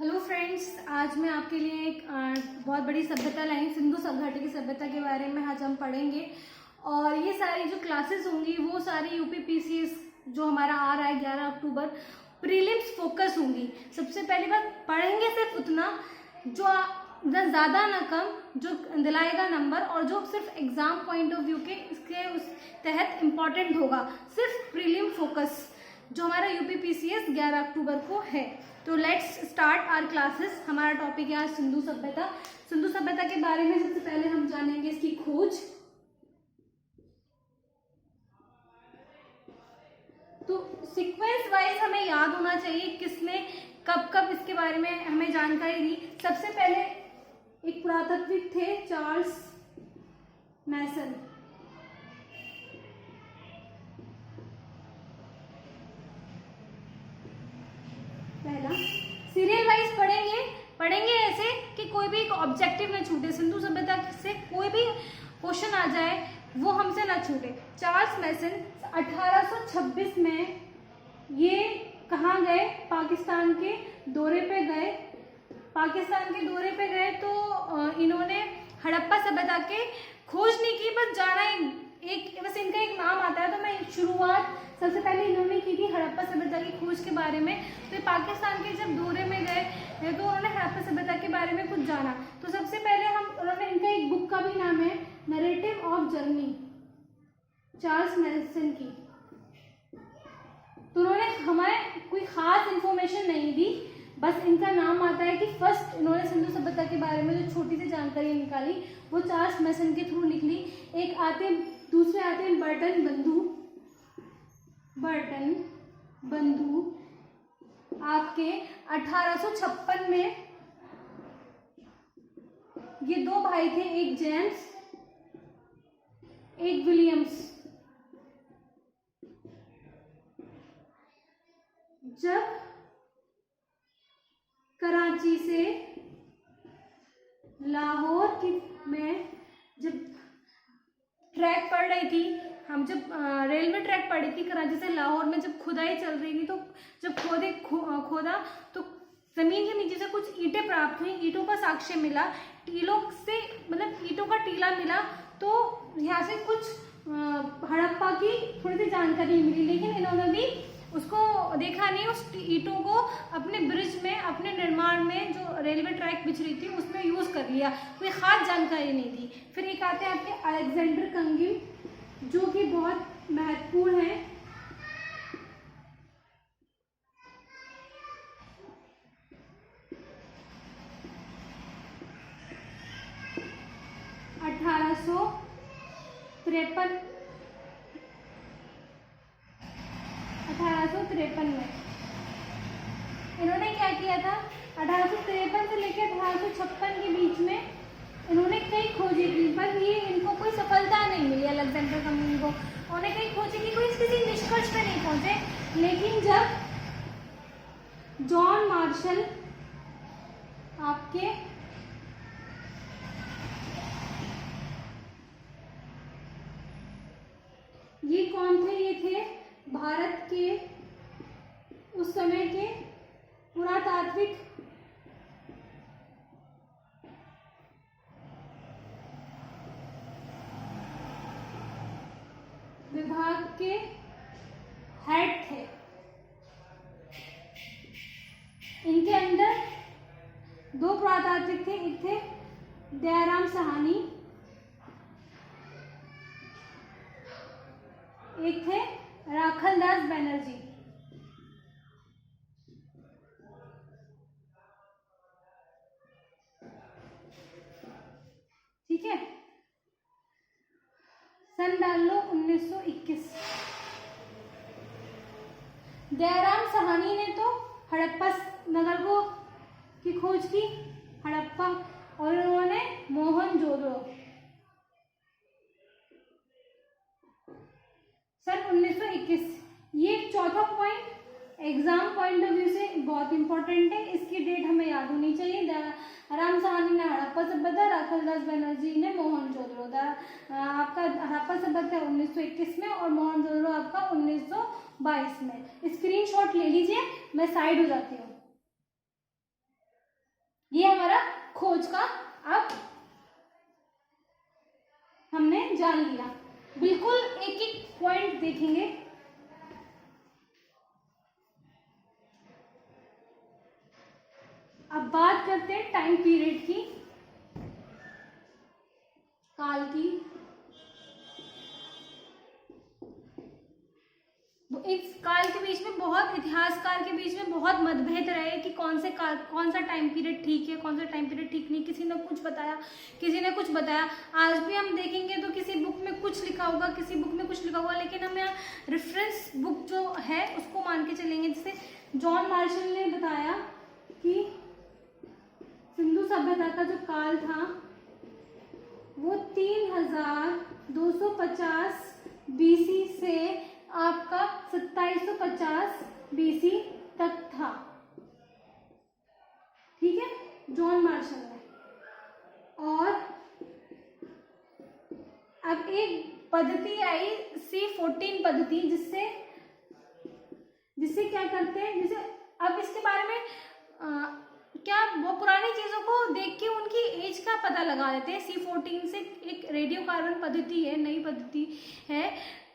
Hello friends, आज मैं आपके लिए एक बहुत बड़ी सभ्यता लाई हूँ। सिंधु घाटी की सभ्यता के बारे में आज हम पढ़ेंगे। और ये सारी जो क्लासेस होंगी वो सारी यूपीपीसीएस जो हमारा आ रहा है 11 अक्टूबर प्रीलिम्स फोकस होंगी। सबसे पहली बात पढ़ेंगे सिर्फ उतना जो ना ज़्यादा ना कम, जो दिलाएगा नंबर और जो सिर्फ एग्जाम पॉइंट ऑफ व्यू के इसके उस तहत इम्पॉर्टेंट होगा। सिर्फ प्रीलिम फोकस जो हमारा यूपीपीसीएस 11 अक्टूबर को है। तो लेट्स स्टार्ट आवर क्लासेस। हमारा टॉपिक है आज सिंधु सभ्यता। सिंधु सभ्यता के बारे में सबसे पहले हम जानेंगे इसकी खोज। तो सीक्वेंस वाइज हमें याद होना चाहिए किसने कब कब इसके बारे में हमें जानकारी दी। सबसे पहले एक पुरातत्विक थे चार्ल्स मैसन। पहला सीरियल वाइज पढ़ेंगे ऐसे कि कोई भी एक ऑब्जेक्टिव न छूटे। सिंधु सभ्यता से कोई भी क्वेश्चन आ जाए वो हमसे ना छूटे। चार्ल्स मैसन 1826 में ये कहाँ गए? पाकिस्तान के दौरे पे गए। पाकिस्तान के दौरे पे गए तो इन्होंने हड़प्पा सभ्यता के खोज नहीं की, बस जाना बस इनका एक नाम आता है। तो मैं शुरुआत सबसे पहले इन्होंने की थी हड़प्पा सभ्यता की खोज के बारे में। तो पाकिस्तान के जब दौरे में गए तो उन्होंने हड़प्पा सभ्यता के बारे में कुछ जाना। तो सबसे पहले उन्होंने इनका एक बुक का भी नाम है नरेटिव ऑफ जर्नी, चार्ल्स मैसन की। तो उन्होंने हमें कोई खास इंफॉर्मेशन नहीं दी, बस इनका नाम आता है कि फर्स्ट इन्होंने सिंधु सभ्यता के बारे में जो छोटी सी जानकारी निकाली वो चार्ल्स मैसन के थ्रू निकली। दूसरे आते हैं बर्टन बंधु आपके 1856 में। ये दो भाई थे, एक जेम्स एक विलियम्स। जब कराची से लाहौर में जब ट्रैक पड़ रही थी, हम जब रेलवे ट्रैक पड़ी थी कराची से लाहौर में, जब खुदाई चल रही थी तो जब खोदा तो जमीन के नीचे से कुछ ईंटें प्राप्त हुई। ईंटों का साक्ष्य मिला, टीलों से मतलब ईंटों का टीला मिला। तो यहाँ से कुछ हड़प्पा की थोड़ी सी जानकारी मिली, लेकिन इन्होंने भी उसको देखा नहीं। उस ईंटों को अपने ब्रिज में, अपने निर्माण में जो रेलवे ट्रैक बिछ रही थी उसमें यूज कर लिया, कोई खास जानकारी नहीं थी। फिर एक आते हैं आपके अलेक्जेंडर कंगिल जो कि बहुत महत्वपूर्ण है। अठारह में इन्होंने क्या किया था? 1853 से लेकर 1856 के बीच में इन्होंने कई खोजें की, पर ये इनको कोई सफलता नहीं मिली। अलेक्जेंडर कंगिल को उन्होंने कई खोजें की, कोई किसी निष्कर्ष पे नहीं पहुंचे। लेकिन जब जॉन मार्शल आपके ये कौन थे? ये थे भारत के उस समय के पुरातात्विक विभाग के हेड थे। इनके अंदर दो पुरातात्विक थे, एक थे दयाराम साहनी, एक थे राखलदास बनर्जी। ठीक है, सन डाल लो 1921। दयाराम साहनी ने तो हड़प्पा नगर को की खोज की, हड़प्पा, और उन्होंने मोहनजोदड़ो सन 1921। ये चौथा point exam point of view से बहुत इंपॉर्टेंट है, इसकी डेट हमें याद होनी चाहिए। दयाराम साहनी ने हड़प्पा सभ्यता, राखलदास बनर्जी ने मोहनजोदड़ो। आपका हड़प्पा सभ्यता 1921 में और मोहनजोदड़ो आपका 1922 में। स्क्रीनशॉट ले लीजिए, मैं साइड हो जाती हूँ। ये हमारा खोज का अब हमने जान लिया। बिल्कुल एक एक पॉइंट देखेंगे। अब बात करते हैं टाइम पीरियड की, काल की। इस काल के बीच में बहुत, इतिहासकार के बीच में बहुत मतभेद रहे कि कौन सा टाइम पीरियड ठीक है, कौन सा टाइम पीरियड ठीक नहीं। किसी ने कुछ बताया, किसी ने कुछ बताया। आज भी हम देखेंगे तो किसी बुक में कुछ लिखा होगा, किसी बुक में कुछ लिखा होगा, लेकिन हम यहाँ रेफरेंस बुक जो है उसको मान के चलेंगे। जैसे जॉन मार्शल ने बताया कि सिंधु सभ्यता का जो काल था वो 3250 बीसी से आपका 2750 बीसी तक था। ठीक है, जॉन मार्शल ने। और अब एक पद्धति आई C14 पद्धति, जिससे क्या करते हैं, जैसे अब इसके बारे में क्या वो पुरानी चीजों को देख के उनकी एज का पता लगा देते हैं। C14 से एक रेडियो कार्बन पद्धति है, नई पद्धति है,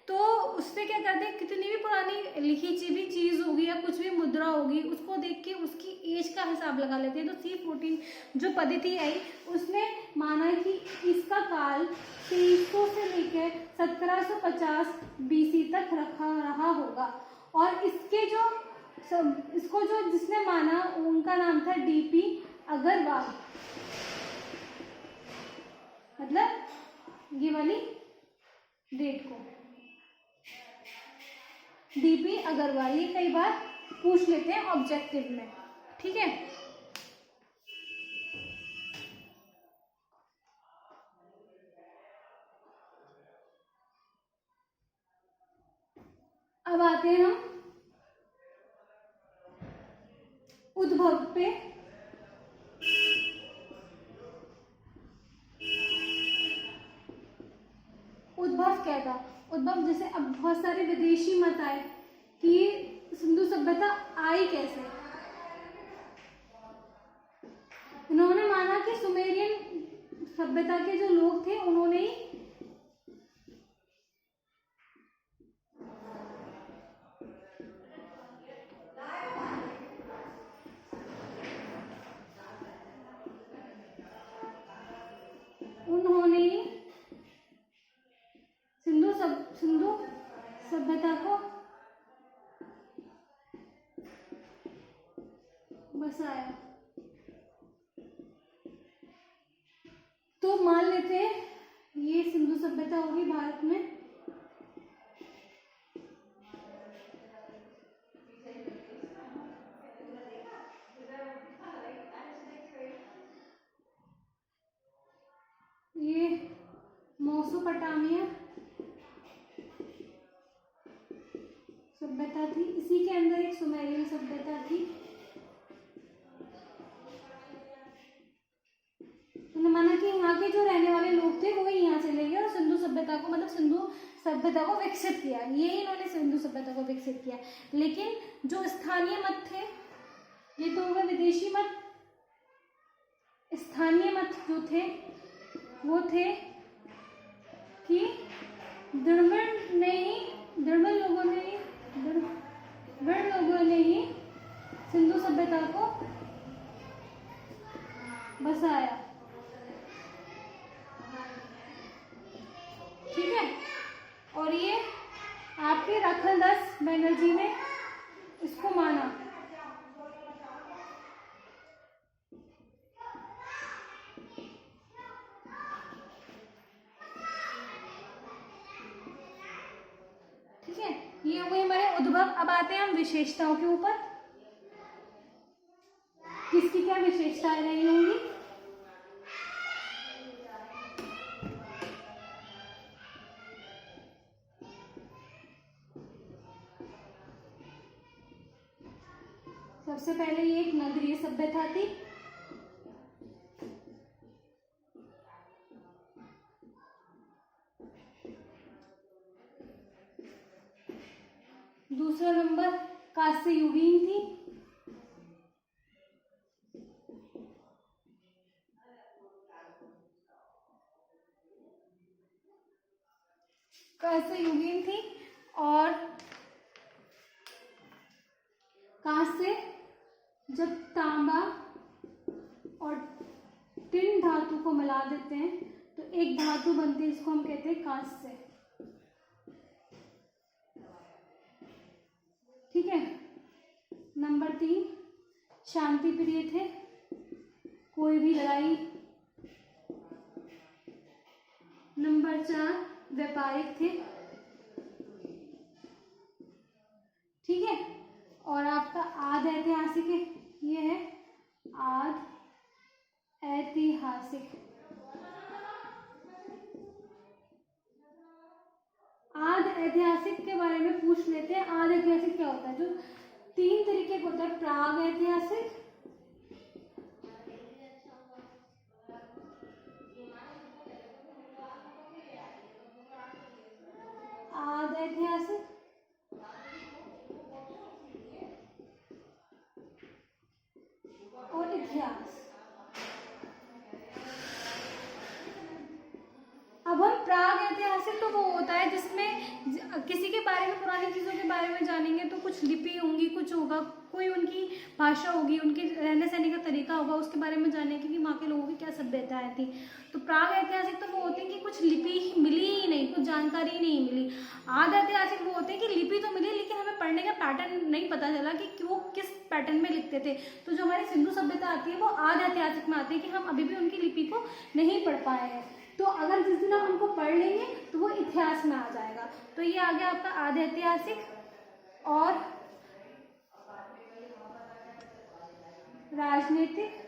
तो उससे क्या करते हैं, कितनी भी पुरानी लिखी भी चीज होगी या कुछ भी मुद्रा होगी, उसको देख के उसकी एज का हिसाब लगा लेते हैं। तो C14 जो पद्धति आई उसने माना कि इसका काल 2300 से लेकर 1750 बीसी तक रहा होगा। और इसको जो जिसने माना उनका नाम था DP अग्रवाल। मतलब ये वाली डेट को DP अग्रवाल, ये कई बार पूछ लेते हैं ऑब्जेक्टिव में। ठीक है, अब आते हैं हम उद्भव पे। उद्भव क्या था? उद्भव जैसे अब बहुत सारे विदेशी मत आए कि सिंधु सभ्यता आई कैसे। उन्होंने माना कि सुमेरियन सभ्यता के जो लोग थे उन्होंने ही सिंधु सभ्यता को बसाया। तो मान लेते हैं ये सिंधु सभ्यता होगी भारत में। ये मेसोपोटामिया सभ्यता थी, इसी के अंदर एक सुमेरियन सभ्यता थी। उन्होंने माना कि यहाँ के जो रहने वाले लोग थे वो ही यहाँ चले गए और सिंधु सभ्यता को, मतलब सिंधु सभ्यता को विकसित किया। ये इन्होंने सिंधु सभ्यता को विकसित किया। लेकिन जो स्थानीय मत थे, ये तो हो गए विदेशी मत। स्थानीय मत जो थे वो थे कि द्रविड़ लोगों ने ही सिंधु सभ्यता को बसाया। ठीक है, और ये आपके रखलदास बनर्जी ने इसको माना। ठीक है, ये हो गई हमारे उद्भव। अब आते हैं हम विशेषताओं के ऊपर, किसकी क्या विशेषताएं रही होंगी। सबसे पहले ये एक नगरीय सभ्यता थी। दूसरा नंबर कांस्य युगीन थी। कांस्य युगीन थी और कांस्य जब तांबा और टिन धातु को मिला देते हैं तो एक धातु बनती है, इसको हम कहते हैं कांस्य। ठीक है। नंबर 3 शांति प्रिय थे, कोई भी लड़ाई। नंबर 4 व्यापारिक थे। ठीक है। और आपका आद ऐतिहासिक है, ये है आद ऐतिहासिक। आद ऐतिहासिक के बारे में पूछ लेते हैं। आद ऐतिहासिक क्या होता है? जो 3 तरीके का होता है, प्राग ऐतिहासिक, आद ऐतिहासिक और इतिहास। अब हम प्राग ऐतिहासिक तो वो होता है जिसमें किसी के बारे में, पुरानी चीज़ों के बारे में जानेंगे तो कुछ लिपि होंगी, कुछ होगा, कोई उनकी भाषा होगी, उनके रहने सहने का तरीका होगा, उसके बारे में जानेंगे कि वहाँ के लोगों की क्या सभ्यताएं थी। तो प्राग ऐतिहासिक तो वो होते हैं कि कुछ लिपि मिली ही नहीं, कुछ जानकारी ही नहीं मिली। आद ऐतिहासिक वो होते हैं कि लिपि तो मिली लेकिन हमें पढ़ने का पैटर्न नहीं पता चला कि वो किस पैटर्न में लिखते थे। तो जो हमारी सिंधु सभ्यता आती है वो आद ऐतिहासिक में आती है कि हम अभी भी उनकी लिपि को नहीं पढ़ पाए हैं। तो अगर जिस दिन हम उनको पढ़ लेंगे तो वो इतिहास में आ जाएगा। तो ये आ गया आपका आद ऐतिहासिक। और राजनीतिक,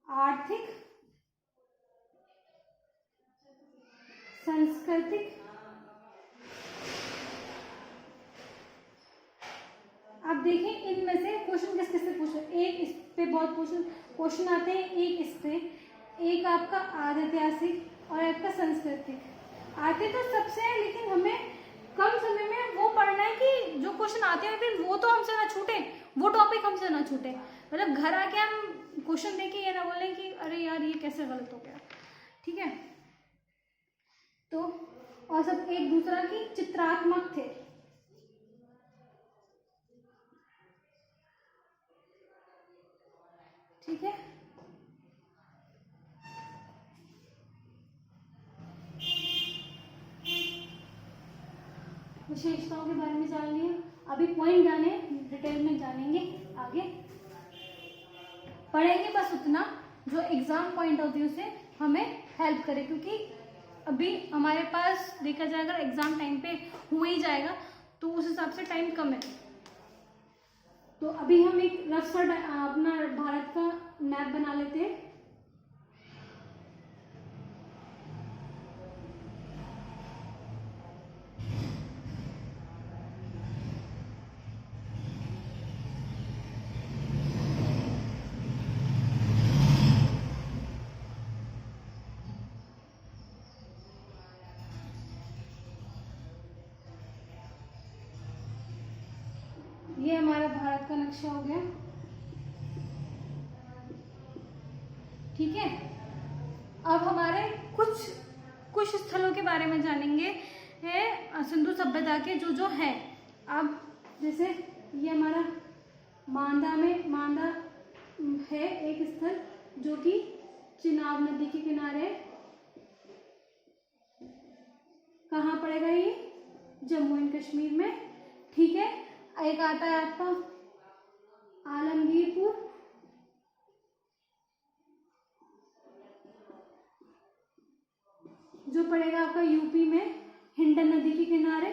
आर्थिक, सांस्कृतिक। अब देखें इनमें से क्वेश्चन किस किस से पूछ रहे, एक इस पे बहुत क्वेश्चन आते हैं, एक इस पे, एक आपका आद ऐतिहासिक और आपका सांस्कृतिक। आते तो सबसे है लेकिन हमें कम समय में वो पढ़ना है कि जो क्वेश्चन आते हैं फिर वो तो हमसे ना छूटे, वो टॉपिक हमसे ना छूटे। मतलब घर आके हम क्वेश्चन देके ये ना बोलें कि अरे यार ये कैसे गलत हो गया। ठीक है। तो और सब एक दूसरा की चित्रात्मक थे। ठीक है। विशेषताओं के बारे में जान लिया। अभी पॉइंट जाने, डिटेल में जानेंगे आगे, पढ़ेंगे बस उतना जो एग्जाम पॉइंट ऑफ व्यू से हमें हेल्प करे, क्योंकि अभी हमारे पास देखा जाएगा एग्जाम टाइम पे हो ही जाएगा तो उस हिसाब से टाइम कम है। तो अभी हम एक रफ सा अपना भारत का मैप बना लेते हैं। ये हमारा भारत का नक्शा हो गया। ठीक है। अब हमारे कुछ स्थलों के बारे में जानेंगे है सिंधु सभ्यता के जो है। अब जैसे ये हमारा मांदा है एक स्थल जो कि चिनाब नदी के किनारे। कहाँ पड़ेगा ये? जम्मू एंड कश्मीर में। ठीक है। एक आता है आपका आलमगीरपुर, जो पड़ेगा आपका यूपी में हिंडन नदी के किनारे।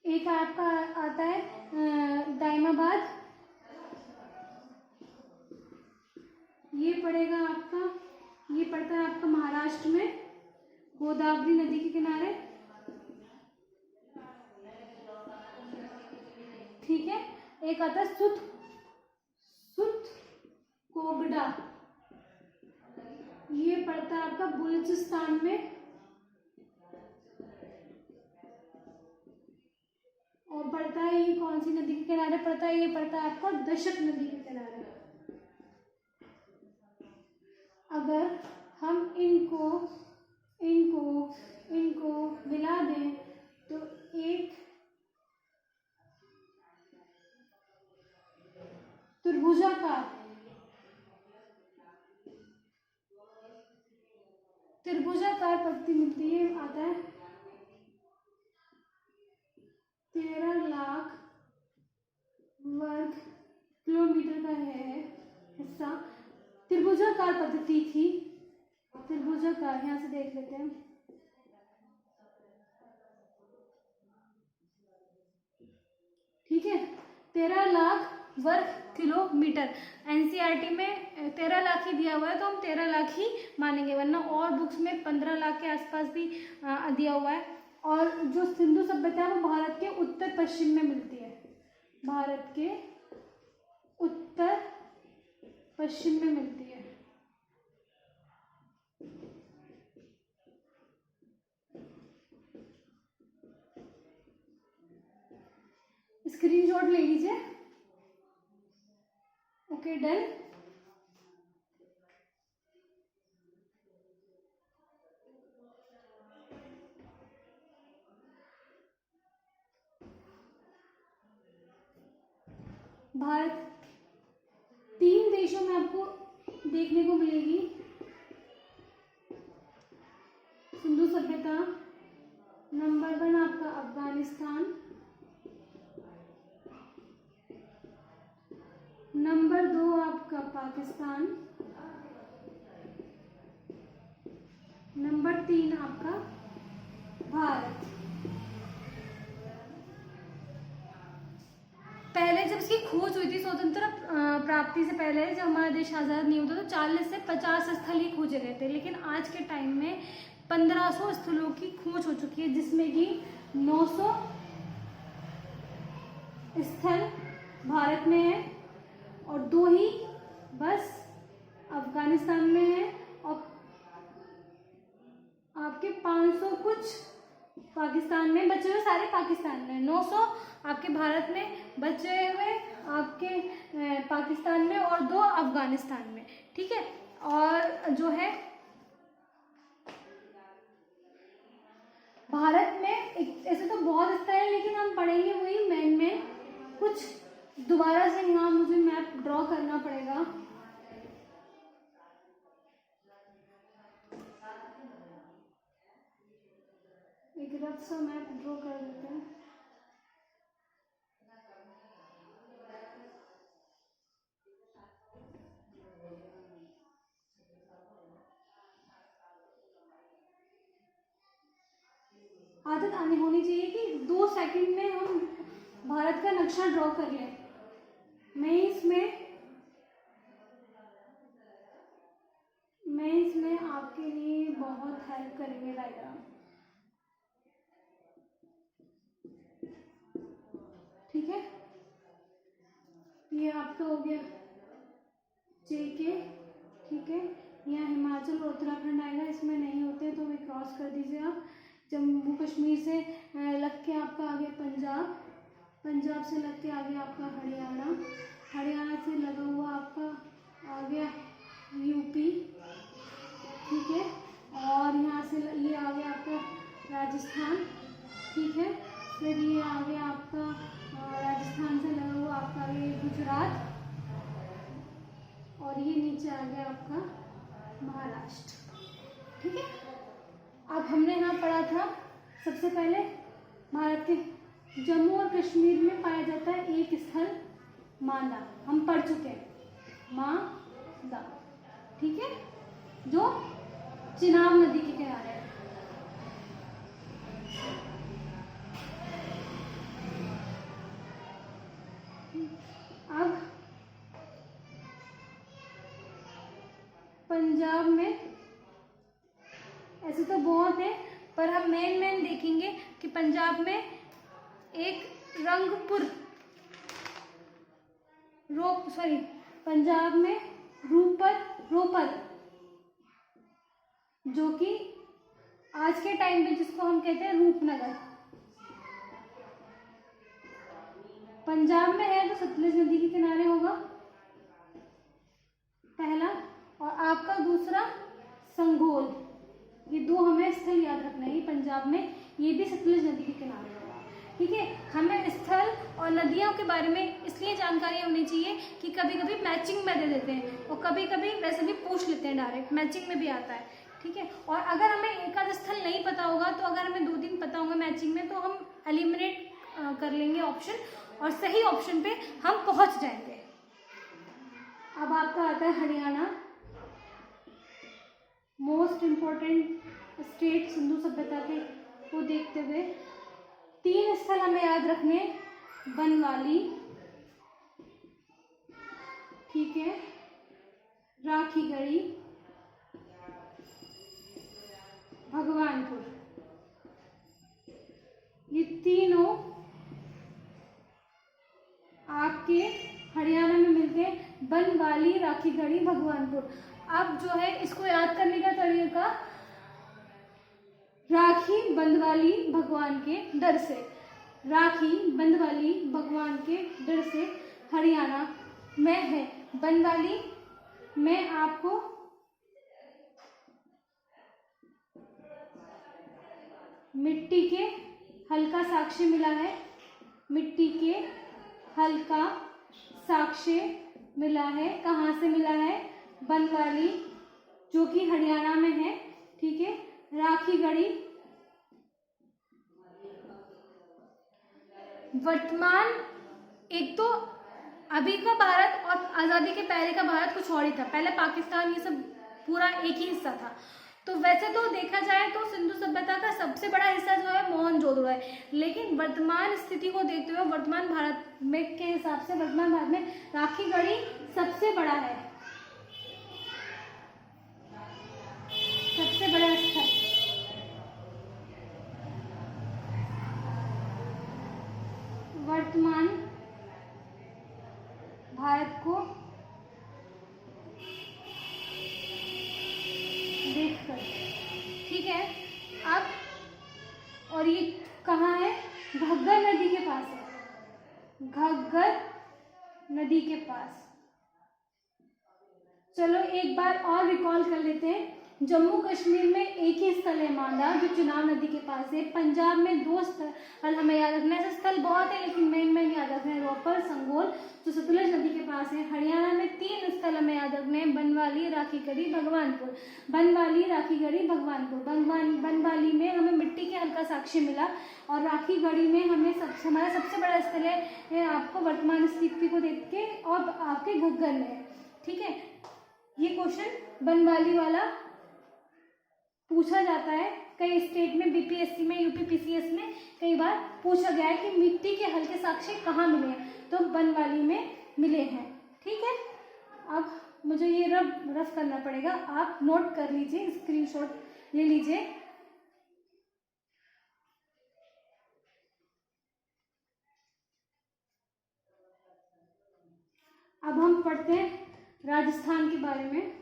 एक आपका आता है दाइमाबाद, ये पड़ेगा आपका, ये पड़ता है आपका महाराष्ट्र में गोदावरी नदी के किनारे। ठीक है। एक आता है सुत कोगडा, ये पड़ता है आपका बलूचिस्तान में। और पड़ता है ये कौन सी नदी के किनारे पड़ता है? ये पड़ता है आपका दशक नदी के किनारे। अगर हम इनको इनको इनको मिला दें तो एक त्रिभुजाकार पट्टी मिलती है। आता है 13 लाख वर्ग किलोमीटर का है हिस्सा। त्रिभुजाकार पद्धति थी, त्रिभुजाकार यहाँ से देख लेते हैं। ठीक है, 13 लाख वर्ग किलोमीटर। एनसीईआरटी में 13 लाख ही दिया हुआ है तो हम 13 लाख ही मानेंगे, वरना और बुक्स में 15 लाख के आसपास भी दिया हुआ है। और जो सिंधु सभ्यता है वो भारत के उत्तर पश्चिम में मिलती है, भारत के उत्तर पश्चिम में मिलती है। स्क्रीनशॉट ले लीजिए। Okay, done. भारत 3 देशों में आपको देखने को मिलेगी सिंधु सभ्यता। नंबर 1 आपका अफगानिस्तान, नंबर 2 आपका पाकिस्तान, नंबर 3 आपका भारत। पहले जब इसकी खोज हुई थी स्वतंत्र प्राप्ति से पहले, जब हमारा देश आज़ाद नहीं होता तो 40 से 50 स्थल ही खोजे गए थे, लेकिन आज के टाइम में 1500 स्थलों की खोज हो चुकी है, जिसमें कि 900 स्थल भारत में है और 2 ही बस अफगानिस्तान में है, और आपके 500 कुछ पाकिस्तान में बचे हुए, सारे पाकिस्तान में। 900 आपके भारत में बचे हुए, आपके पाकिस्तान में, और 2 अफगानिस्तान में। ठीक है, और जो है भारत में ऐसे तो बहुत स्थल है, लेकिन हम पढ़ेंगे वही मेन में। कुछ दोबारा से यहाँ मुझे मैप ड्रॉ करना पड़ेगा। एक रफ सा मैप ड्रॉ कर देते हैं। आदत आनी होनी चाहिए कि 2 सेकंड में हम भारत का नक्शा ड्रॉ कर लें। मैं इसमें आपके लिए बहुत हेल्प करेंगे डायग्राम। ठीक है, ये आपका हो गया JK। ठीक है, यहाँ हिमाचल और उत्तराखंड आएगा, इसमें नहीं होते तो वे क्रॉस कर दीजिए आप। जम्मू कश्मीर से लग के आपका आ गया पंजाब, पंजाब से लग के आ गया आपका हरियाणा, हरियाणा से लगा हुआ आपका आ गया UP। ठीक है, और यहाँ से ये आ गया आपका राजस्थान। ठीक है, फिर ये आ गया आपका राजस्थान से लगा हुआ आपका ये गुजरात, और ये नीचे आ गया आपका महाराष्ट्र। ठीक है, अब हमने यहाँ पढ़ा था सबसे पहले भारत के जम्मू और कश्मीर में पाया जाता है एक स्थल मांदा, हम पढ़ चुके हैं मांदा। ठीक है, जो चिनाब नदी के किनारे है। अब पंजाब में ऐसे तो बहुत है, पर हम मेन देखेंगे कि पंजाब में एक पंजाब में रोपर, जो कि आज के टाइम पे जिसको हम कहते हैं रूपनगर, पंजाब में है, तो सतलुज नदी के किनारे होगा पहला। और आपका दूसरा संघोल, ये दो हमें स्थल याद रखना है। पंजाब में ये भी सतलुज नदी के किनारे होगा। ठीक है, हमें स्थल और नदियों के बारे में इसलिए जानकारी होनी चाहिए कि कभी कभी मैचिंग में दे देते हैं और कभी कभी वैसे भी पूछ लेते हैं, डायरेक्ट मैचिंग में भी आता है। ठीक है, और अगर हमें एक आध स्थल नहीं पता होगा तो अगर हमें 2-3 पता होंगे मैचिंग में तो हम एलिमिनेट कर लेंगे ऑप्शन और सही ऑप्शन पे हम पहुंच जाएंगे। अब आपका आता है Haryana, most important state Sindhu सभ्यता के को देखते हुए 3 स्थल हमें याद रखने, बनवाली, ठीक है, राखीगढ़ी, भगवानपुर। ये तीनों आपके हरियाणा में मिलते हैं, बनवाली, राखीगढ़ी, भगवानपुर। अब जो है इसको याद करने का तरीका, राखी बंधवाली भगवान के डर से, राखी बंधवाली भगवान के डर से हरियाणा में है। बनवाली में आपको मिट्टी के हल्का साक्ष्य मिला है, मिट्टी के हल्का साक्ष्य मिला है। कहाँ से मिला है? बनवाली, जो कि हरियाणा में है। ठीक है, राखीगढ़ी वर्तमान, एक तो अभी का भारत और आज़ादी के पहले का भारत कुछ और ही था। पहले पाकिस्तान ये सब पूरा एक ही हिस्सा था। तो वैसे तो देखा जाए तो सिंधु सभ्यता का सबसे बड़ा हिस्सा जो है मोहनजोदड़ो है, लेकिन वर्तमान स्थिति को देखते हुए वर्तमान भारत में के हिसाब से वर्तमान भारत में राखीगढ़ी सबसे बड़ा है, सबसे बड़ा स्थल। वर्तमान भारत को देखकर, ठीक है। अब और ये कहाँ है? घग्गर नदी के पास है, घग्गर नदी के पास। चलो एक बार और रिकॉल कर लेते हैं। जम्मू कश्मीर में एक ही स्थल है मांडा, जो चुनाव नदी के पास है। पंजाब में 2 स्थल हमें याद रखना है। ऐसे स्थल बहुत है लेकिन मेन याद रखना है, रोपर, संगोल, जो सतलुज नदी के पास है। हरियाणा में 3 स्थल हमें याद रखने हैं, बनवाली, राखीगढ़ी, भगवानपुर। बनवाली, राखीगढ़ी, भगवानपुर। बनवाली में हमें मिट्टी के हल्का साक्ष्य मिला और राखीगढ़ी में हमें हमारा सबसे बड़ा स्थल है आपको वर्तमान स्थिति को देख के और आपके घग्गर में है। ठीक है, ये क्वेश्चन बनवाली वाला पूछा जाता है कई स्टेट में, बीपीएससी में, यूपीपीसीएस में कई बार पूछा गया है कि मिट्टी के हल्के साक्ष्य कहाँ मिले हैं, तो बनवाली में मिले हैं। ठीक है, अब मुझे ये रफ करना पड़ेगा, आप नोट कर लीजिए, स्क्रीनशॉट ले लीजिए। अब हम पढ़ते हैं राजस्थान के बारे में।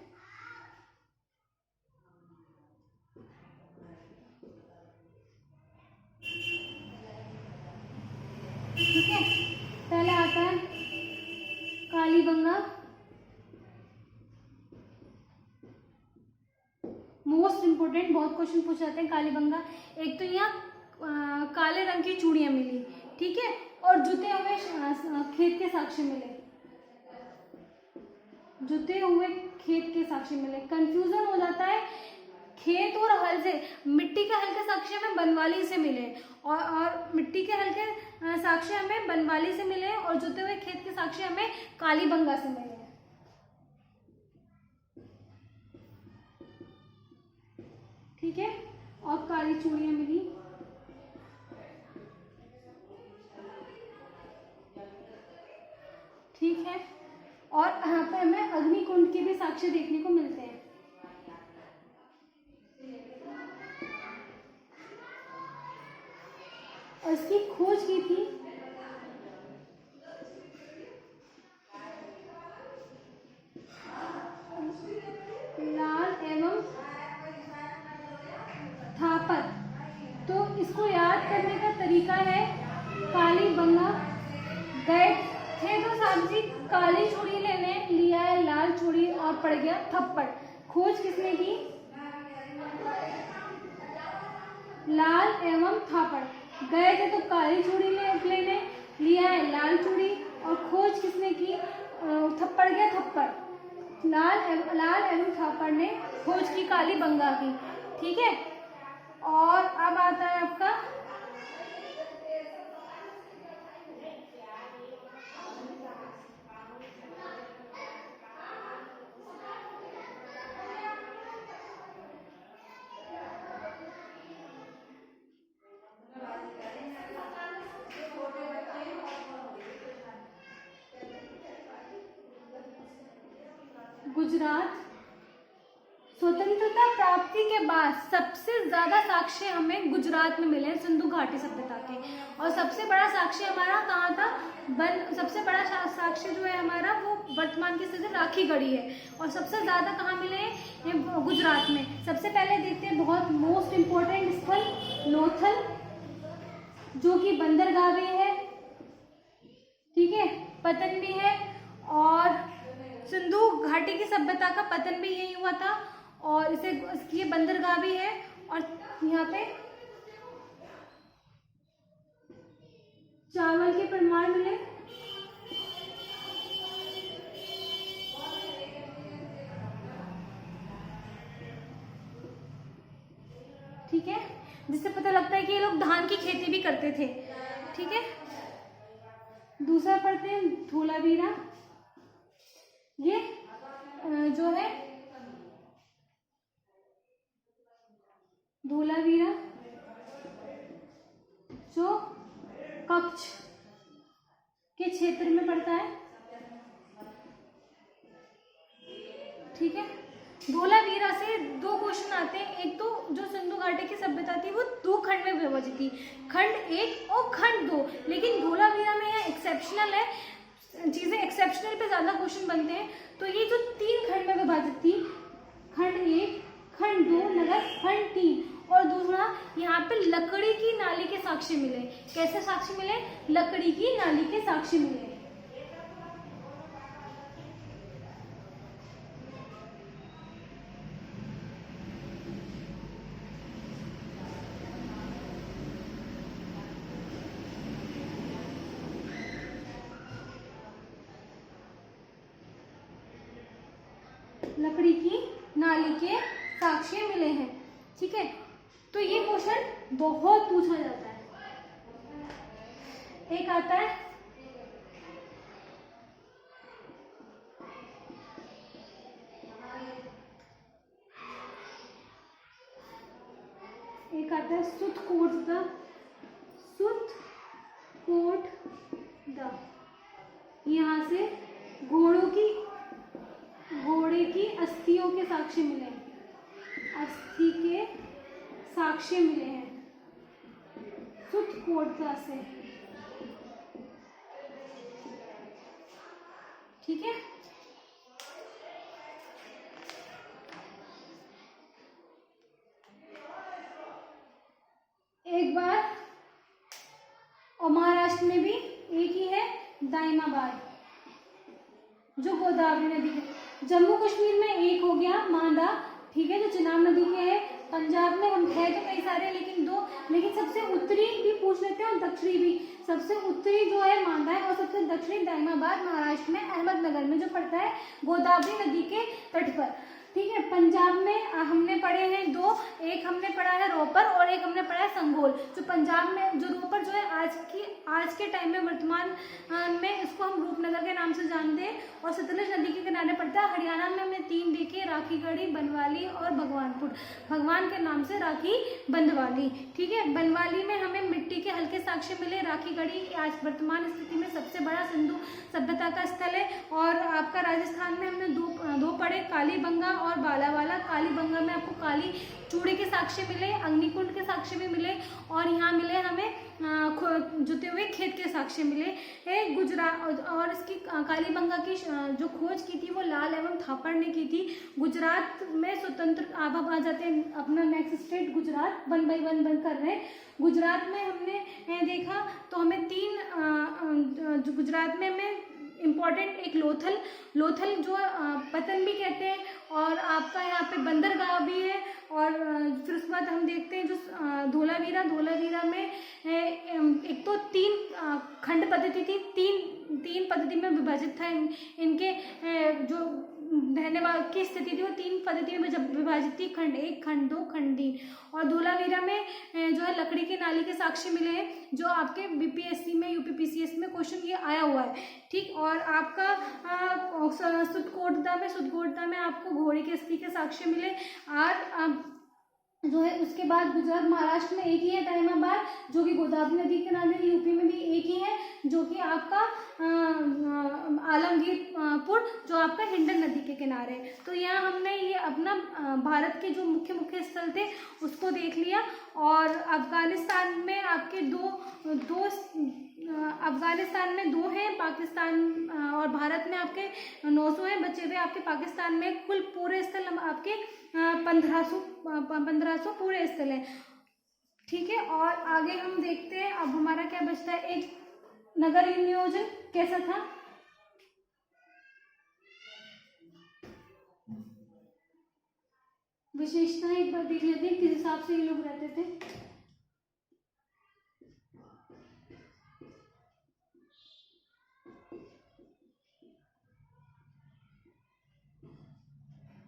ठीक है, पहला आता है कालीबंगा, मोस्ट इंपोर्टेंट, बहुत क्वेश्चन पूछे जाते हैं कालीबंगा। एक तो यहाँ काले रंग की चूड़ियां मिली, ठीक है, और जुते हुए खेत के साक्ष्य मिले, जुते हुए खेत के साक्ष्य मिले। कंफ्यूजन हो जाता है खेत और हल से। मिट्टी के हल्के साक्ष्य हमें बनवाली से मिले और मिट्टी के हल्के साक्ष्य हमें बनवाली से मिले और जुते हुए खेत के साक्ष्य हमें कालीबंगा से मिले। ठीक है, और काली चूड़ियां मिली। ठीक है, और यहाँ पे हमें अग्निकुंड के भी साक्ष्य देखने को मिलते हैं। और इसकी खोज की थी लाल एवं थापर। तो इसको याद करने का तरीका है, कालीबंगा गए थे तो साहब जी काली चूड़ी लेने, लिया है लाल चूड़ी और पड़ गया थप्पड़। खोज किसने की? लाल एवं थापड़। गए थे तो काली चूड़ी लेने, लिया है लाल चूड़ी, और खोज किसने की? थप्पड़ गया थप्पड़, लाल एवं थापड़ ने खोज की काली बंगा की। ठीक है, और अब आता है आपका गुजरात। स्वतंत्रता प्राप्ति के बाद सबसे ज्यादा साक्ष्य हमें गुजरात में मिले सिंधु घाटी सभ्यता के, और सबसे बड़ा साक्ष्य हमारा कहाँ था? सबसे बड़ा साक्ष्य जो है हमारा वो वर्तमान की स्थिति राखी गढ़ी है, और सबसे ज्यादा कहाँ मिले हैं? ये गुजरात में। सबसे पहले देखते हैं बहुत मोस्ट इम्पोर्टेंट स्थल लोथल, जो कि बंदरगाह भी है, ठीक है, पतन भी है, और सिंधु घाटी की सभ्यता का पतन भी यही हुआ था, और इसकी बंदरगाह भी है, और यहाँ पे चावल के प्रमाण मिले। ठीक है, जिससे पता लगता है कि ये लोग धान की खेती भी करते थे। ठीक है, दूसरा पढ़ते हैं धोलावीरा। ये जो है धोलावीरा जो कच्छ के क्षेत्र में पड़ता है। ठीक है, धोलावीरा से दो क्वेश्चन आते हैं। एक तो जो सिंधु घाटी की सभ्यता थी वो दो खंड में विभाजित थी, खंड 1 और खंड 2, लेकिन धोलावीरा में यह एक्सेप्शनल है, चीजें एक्सेप्शनल पे ज्यादा क्वेश्चन बनते हैं। तो ये जो 3 खंड में विभाजित थी, खंड 1, खंड 2, नगर खंड 3, और दूसरा यहाँ पे लकड़ी की नाली के साक्ष्य मिले। कैसे साक्ष्य मिले? लकड़ी की नाली के साक्ष्य मिले। लकड़ी की नाली के साक्ष्य मिले हैं। ठीक है, तो ये क्वेश्चन बहुत पूछा जाता है। एक आता है सुतकोट द, यहाँ से घोड़े की अस्थियों के साक्ष्य मिले, अस्थि के साक्ष्य मिले हैं सुतकोट से। ठीक है, एक बार और महाराष्ट्र में भी एक ही है दाइमाबाद, जो गोदावरी नदी है। जम्मू कश्मीर में एक हो गया मांदा, ठीक है, जो चिनाब नदी के है। पंजाब में हम है तो कई सारे, लेकिन सबसे उत्तरी भी पूछ लेते हैं और दक्षिणी भी। सबसे उत्तरी जो है मांदा है, और सबसे दक्षिणी दाइमाबाद महाराष्ट्र में अहमदनगर में, जो पड़ता है गोदावरी नदी के तट पर। ठीक है, पंजाब में हमने पढ़े हैं 2, एक हमने पढ़ा है रोपर और एक हमने पढ़ा है संगोल। जो पंजाब में जो रोपर जो है आज के टाइम में वर्तमान में इसको हम रूपनगर के नाम से जानते हैं, और सतलुज नदी के किनारे पड़ता है। हरियाणा में हमने 3 देखे, राखीगढ़ी, बनवाली और भगवानपुर, भगवान के नाम से राखी बंधवाली। ठीक है, बनवाली में हमें मिट्टी के हल्के साक्ष्य मिले। राखीगढ़ी आज वर्तमान स्थिति में सबसे बड़ा सिंधु सभ्यता का स्थल है। और आपका राजस्थान में हमने दो पढ़े, कालीबंगा और बालावाला। कालीबंगा में आपको काली चूड़ी के साक्ष्य मिले, अग्निकुंड के साक्ष्य भी मिले, और यहाँ मिले हमें जुते हुए खेत के साक्ष्य मिले। गुजरात और इसकी कालीबंगा की जो खोज की थी वो लाल एवं थापड़ ने की थी। गुजरात में स्वतंत्र अब आ जाते हैं अपना नेक्स्ट स्टेट गुजरात, 1 by 1 बन कर रहे हैं। गुजरात में हमने देखा तो हमें गुजरात में हमें इम्पॉर्टेंट एक लोथल, लोथल जो पतन भी कहते हैं, और आपका यहाँ पे बंदरगाह भी है। और फिर उसके बाद हम देखते हैं जो धोलावीरा, धोलावीरा में एक तो 3 खंड पद्धति थी, तीन पद्धति में विभाजित था। इनके जो रहने की स्थिति थी वो 3 पद्धति में जब विभाजित थी, खंड 1, खंड 2, खंड 3। और धोलावीरा में जो है लकड़ी की नाली के साक्ष्य मिले हैं, जो आपके बीपीएससी में, यूपीपीसीएस में क्वेश्चन ये आया हुआ है, ठीक। और आपका सुदकोटदा में आपको घोड़े के अस्थि के साक्ष्य मिले। और जो है उसके बाद गुजरात महाराष्ट्र में एक ही है तैमाबाद, जो कि गोदावरी नदी के किनारे, यूपी में भी एक ही है, जो कि आपका आलमगीरपुर, जो आपका हिंडन नदी के किनारे। तो यहाँ हमने ये अपना भारत के जो मुख्य मुख्य स्थल थे उसको देख लिया। और अफगानिस्तान में आपके अफगानिस्तान में 2 हैं, पाकिस्तान और भारत में आपके 900 हैं बचे हुए। आपके पाकिस्तान में कुल पूरे स्थल आपके 1500 पूरे स्थल हैं, ठीक है। और आगे हम देखते हैं अब हमारा क्या बचता है, एक नगर नियोजन कैसा था। विशेषताएं एक बार देख लेते हैं, किस हिसाब से ये लोग रहते थे।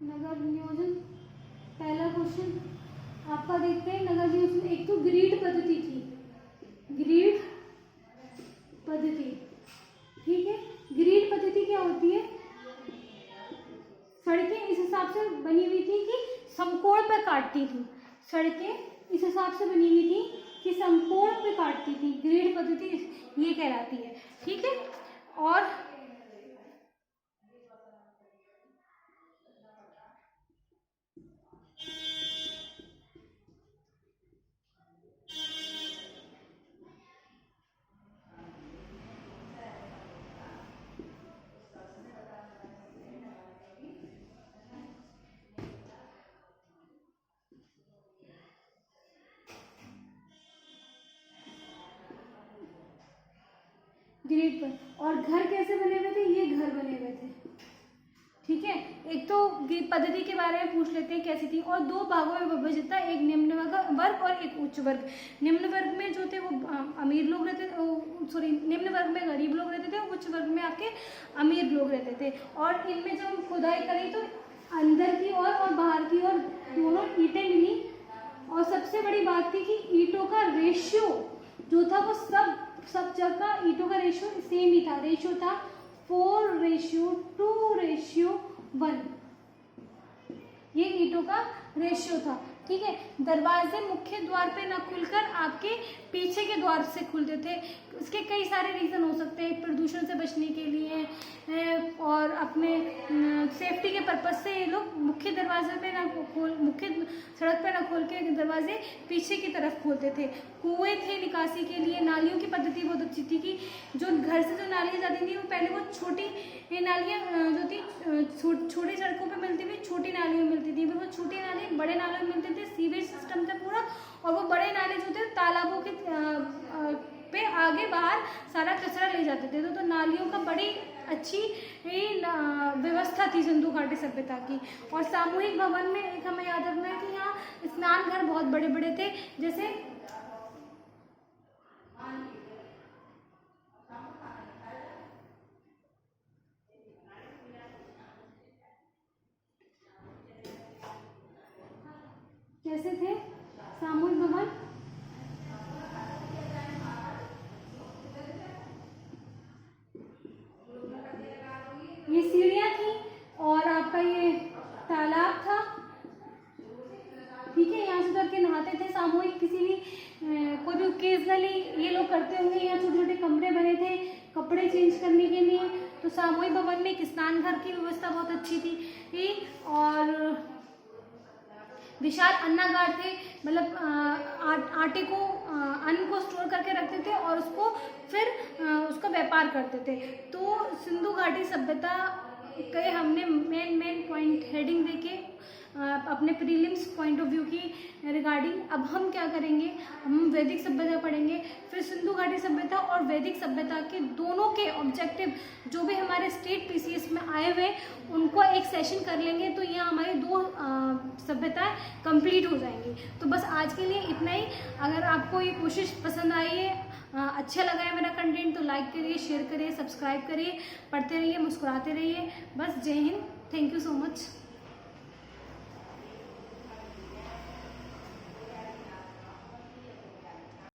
नगर नियोजन, पहला क्वेश्चन आपका देखते हैं। नगर नियोजन एक तो ग्रिड पद्धति थी, ग्रिड पद्धति, ठीक है। ग्रिड पद्धति क्या होती है, सड़कें इस हिसाब से बनी हुई थी कि समकोण पर काटती थी, सड़कें इस हिसाब से बनी हुई थी कि समकोण पर काटती थी, ग्रिड पद्धति ये कहलाती है, ठीक है। और ग्रिड पर, और घर कैसे बने हुए थे, ये घर बने हुए थे, ठीक है। एक तो ग्रिड पद्धति के बारे में पूछ लेते हैं कैसी थी। और 2 भागों में विभाजित था, एक निम्न वर्ग और एक उच्च वर्ग। निम्न वर्ग में जो थे वो अमीर लोग रहते थे, सॉरी निम्न वर्ग में गरीब लोग रहते थे, और उच्च वर्ग में आपके अमीर लोग रहते थे। और इनमें जब हम खुदाई करी तो अंदर की ओर और बाहर की ओर दोनों ईंटें मिली। और सबसे बड़ी बात थी कि ईंटों का रेशियो जो था वो सब जगह ईंटों का रेशियो सेम ही था, रेशियो था 4:2:1, ये ईंटों का रेशियो था, ठीक है। दरवाजे मुख्य द्वार पे न खुलकर आपके पीछे के द्वार से खुलते थे। इसके कई सारे रीज़न हो सकते हैं, प्रदूषण से बचने के लिए और अपने सेफ्टी के पर्पज से ये लोग मुख्य दरवाजे पे मुख्य सड़क पे ना खोल के दरवाजे पीछे की तरफ खोलते थे। कुएं थे निकासी के लिए। नालियों की पद्धति बहुत अच्छी थी कि जो घर से जो नालियाँ जाती थी वो पहले वो छोटी नालियाँ जो थी छोटी सड़कों पे मिलती थी, छोटी नालियों में मिलती थी, वो छोटी नाली बड़े नालों में मिलती थी। सीवेज सिस्टम था पूरा, और वो बड़े नाले जो थे तालाबों के पे आगे बाहर सारा कचरा ले जाते थे। तो नालियों का बड़ी अच्छी व्यवस्था थी सिंधु घाटी सभ्यता की। और सामूहिक भवन में एक हमें याद रखना है कि यहाँ स्नान घर बहुत बड़े बड़े थे, जैसे कैसे थे सामूहिक भवन, ये सीढ़ियाँ थी और आपका ये तालाब था, ठीक है। यहाँ से उतर के नहाते थे सामूहिक, किसी भी कोई भी ओकेजनली ये लोग करते होंगे। यहाँ छोटे छोटे कमरे बने थे कपड़े चेंज करने के लिए। तो सामूहिक भवन में एक स्नान घर की व्यवस्था बहुत अच्छी थी। और विशाल अन्नागार थे, मतलब आटे को अन्न को स्टोर करके रखते थे और उसको फिर उसका व्यापार करते थे। तो सिंधु घाटी सभ्यता के हमने मेन पॉइंट हेडिंग देके अपने प्रीलिम्स पॉइंट ऑफ व्यू की रिगार्डिंग। अब हम क्या करेंगे, हम वैदिक सभ्यता पढ़ेंगे, फिर सिंधु घाटी सभ्यता और वैदिक सभ्यता के दोनों के ऑब्जेक्टिव जो भी हमारे स्टेट पीसीएस में आए हुए उनको एक सेशन कर लेंगे तो यहाँ हमारी 2 सभ्यताएं कंप्लीट हो जाएंगी। तो बस आज के लिए इतना ही। अगर आपको ये कोशिश पसंद आई है, अच्छा लगा है मेरा कंटेंट, तो लाइक करिए, शेयर करिए, सब्सक्राइब करिए, पढ़ते रहिए, मुस्कुराते रहिए। बस जय Hind, thank you so much.